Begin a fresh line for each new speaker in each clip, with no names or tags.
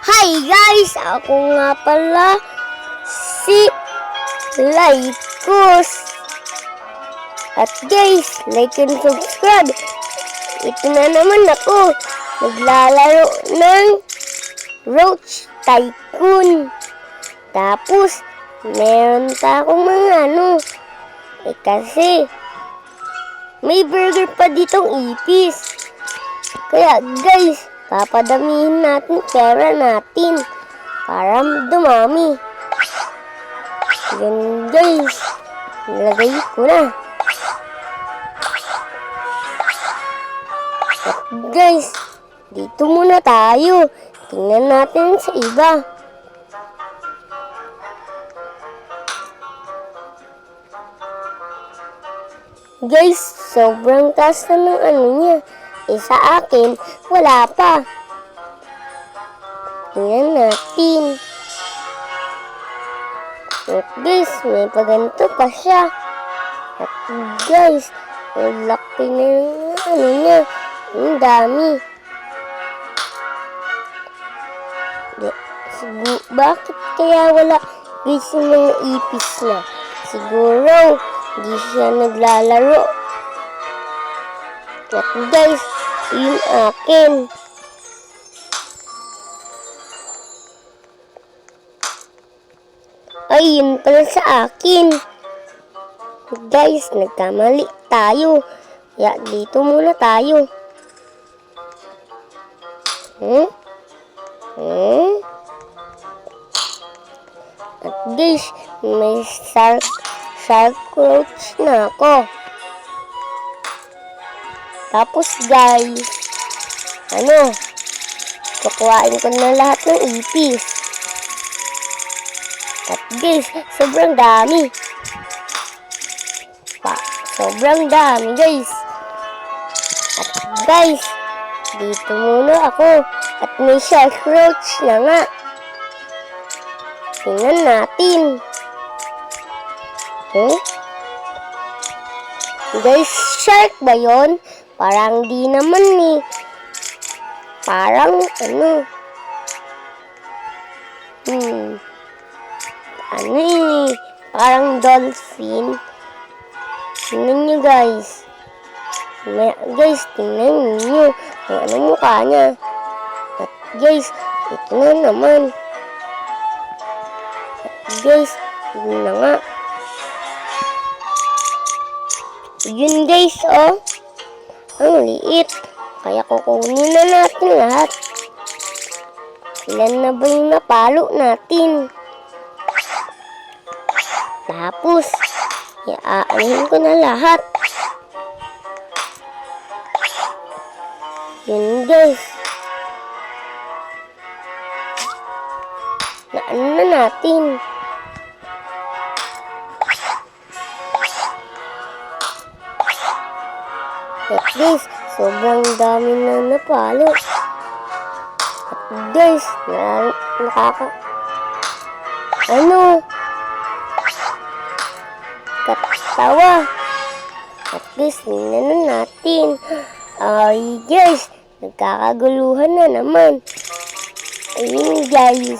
Hi guys! Ako nga pala si Lycos. At guys, like and subscribe. Ito na naman ako. Naglalaro ng Roach Tycoon. Tapos, meron pa akong mga kasi may burger pa ditong ipis. Kaya guys, papadamihin natin pera natin para dumami. Yan guys, nilagay ko na. At guys, dito muna tayo. Tingnan natin sa iba. Guys, sobrang taas na ng niya. Sa akin, wala pa. Tingnan natin. At guys, may paganto pa siya. At guys, ang laki na niya. Ang dami. Bakit kaya wala guys yung mga ipis na? Siguro, hindi siya naglalaro. At guys, yung akin. Ay, yun pala sa akin. Guys, nagkamali tayo. Kaya dito muna tayo. At guys, may shark roach na ako. Tapos guys, kukuhain ko na lahat ng ipis. At guys, sobrang dami. Sobrang dami guys. At guys, dito muna ako. At may shark roach na nga. Tingnan natin. Guys, shark ba yun? Parang di naman eh. Parang parang dolphin. Tingnan nyo guys. Guys, tingnan nyo. Ang mukha niya. At guys, ito na naman. At guys, yun na nga. Yun guys, ang liit. Kaya kukunin na natin lahat. Ilan na ba yung napalo natin? Tapos, iaanihin ko na lahat. Yun guys. Na natin. At guys, sobrang dami na napalo. At guys, katawa. At guys, tingnan natin. Ay guys, nagkakaguluhan na naman. Ayun guys,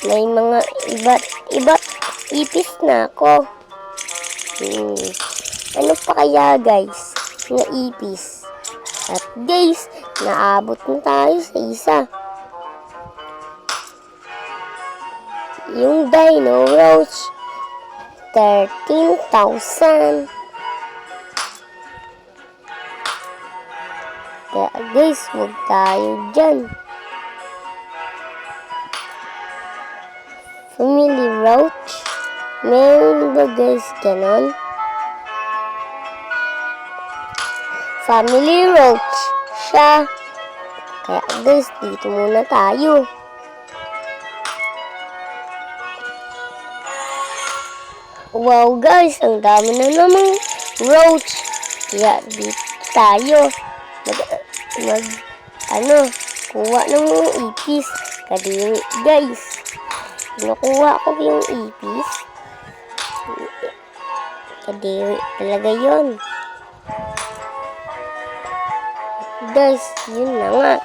may mga iba't ipis na ako. Ano pa kaya guys? Na ipis. At guys, naabot na tayo sa isa. Yung Dino Roach, 13,000. Kaya guys, huwag tayo dyan. Family Roach, meron ba guys ganon? Family Roach siya. Kaya guys, dito muna tayo. Wow guys, ang dami na namang roach. Kaya dito tayo. Kuha ng mga ipis. Kadiri guys. Nakuha ko yung ipis. Kadiri talaga yun. Guys, yun na nga.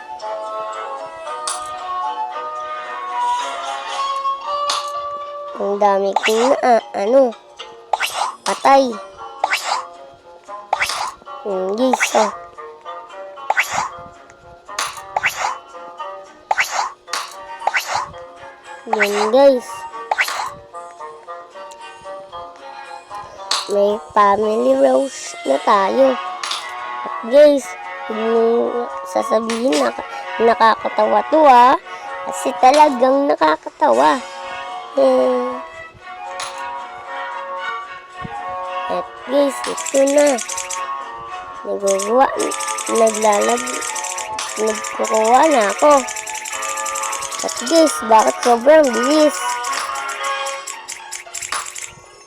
Ang dami kong patay. Guys, Yan guys. May family roast na tayo. At guys, yung sasabihin na nakakatawa to kasi talagang nakakatawa. At guys, ito na. Nagkukuha na ako. At guys, bakit sobrang bilis?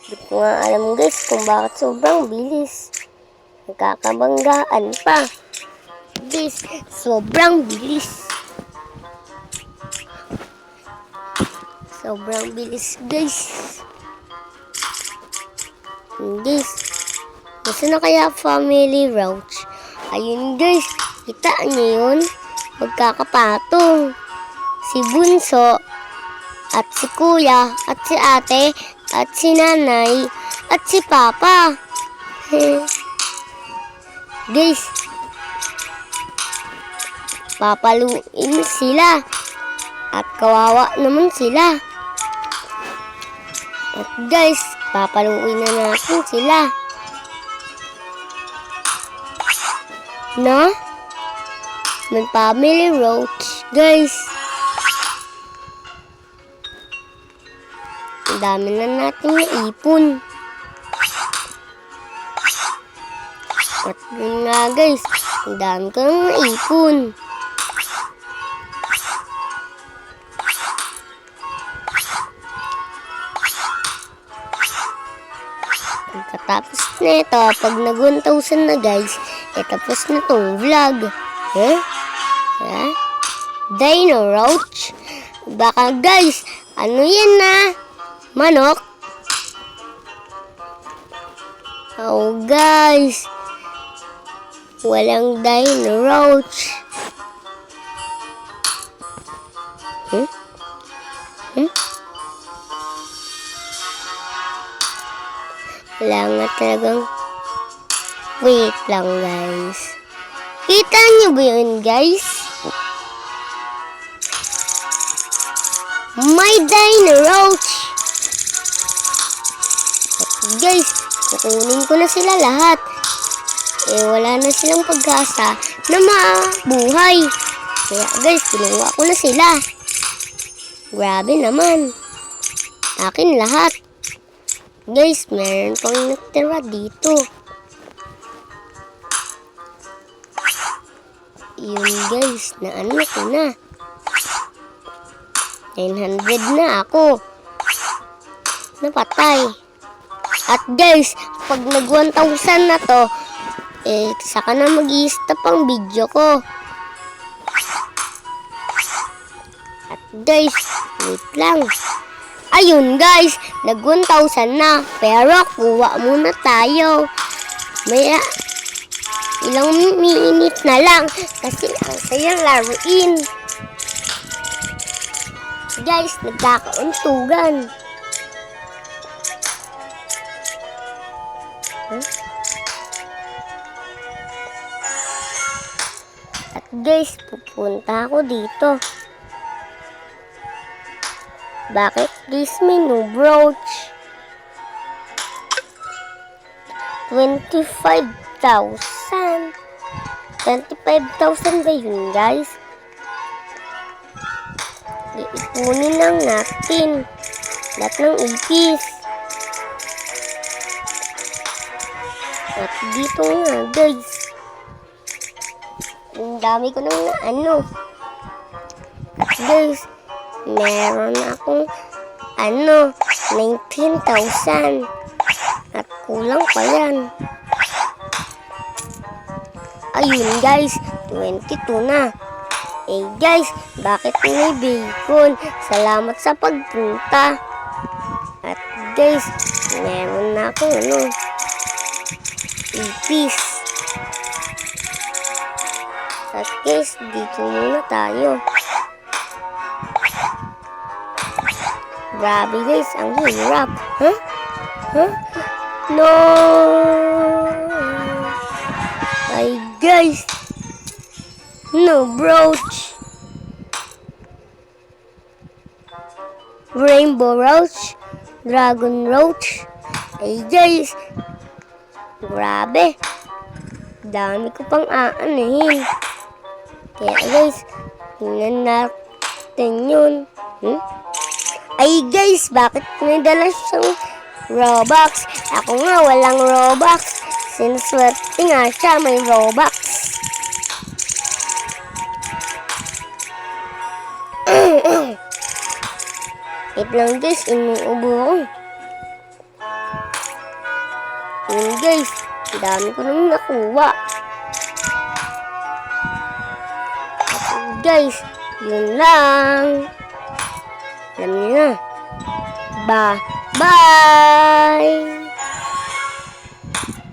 Hindi ko nga alam guys kung bakit sobrang bilis. Nagkakabanggaan pa. Guys, sobrang bilis. Sobrang bilis guys. Guys, gusto na kaya family roach? Ayun guys, kita nyo yun? Magkakapatong. Si Bunso, at si Kuya, at si Ate, at si Nanay, at si Papa. Guys, papaluin sila. At kawawa naman sila. At guys, papaluin na natin sila. No? May family roach, guys. Ang dami na natin naipon. At yun nga guys, ang dami ko nang naipon. Pagkatapos na ito, pag nag-1,000 na guys, tapos na tong vlog. Dino roach. Baka guys, ano yan na? Manok? Oh guys, walang dino roach. Wala nga talagang. Wait lang guys. Kita nyo ba yun guys? May dino roach. Guys, kukunin ko na sila lahat. Wala na silang pag-asa na mabuhay. Kaya guys, kinuha ko na sila. Grabe naman. Akin lahat. Guys, meron pang natira dito. Yun guys, naano ko na. 900 na ako. Napatay. At guys, pag nag 1,000 na to, saka na mag-i-stop ang video ko. At guys, wait lang. Ayun guys, nag 1,000 na. Pero kuha muna tayo. May ilang minute na lang. Kasi ang sayang laruin. Guys, nagkakauntugan. At guys, pupunta ako dito. Bakit guys may noob roach? 25,000. 25,000 ba yun guys? Iipunin lang natin lahat ng ipis. At dito nga guys, ang dami ko nang guys, meron akong 19,000 at kulang pa yan. Ayun guys, 22 na. Guys, bakit may bacon? Salamat sa pagpunta. At guys, meron na akong ipis. At guys, dito muna tayo. Grabe guys, ang hirap. Huh? Huh? No! Ay guys! No brooch! Rainbow roach, dragon roach. Ay guys, grabe. Dami ko pang aanahin. Kaya guys, tingnan natin yun. Ay guys, bakit may dala siyang Robux? Ako nga walang Robux. Sinuswerte nga siya may Robux. Wait lang guys, inuubo ko. Yun guys, dami ko nang nakuha. Guys, yun lang. Alam niyo na. Bye!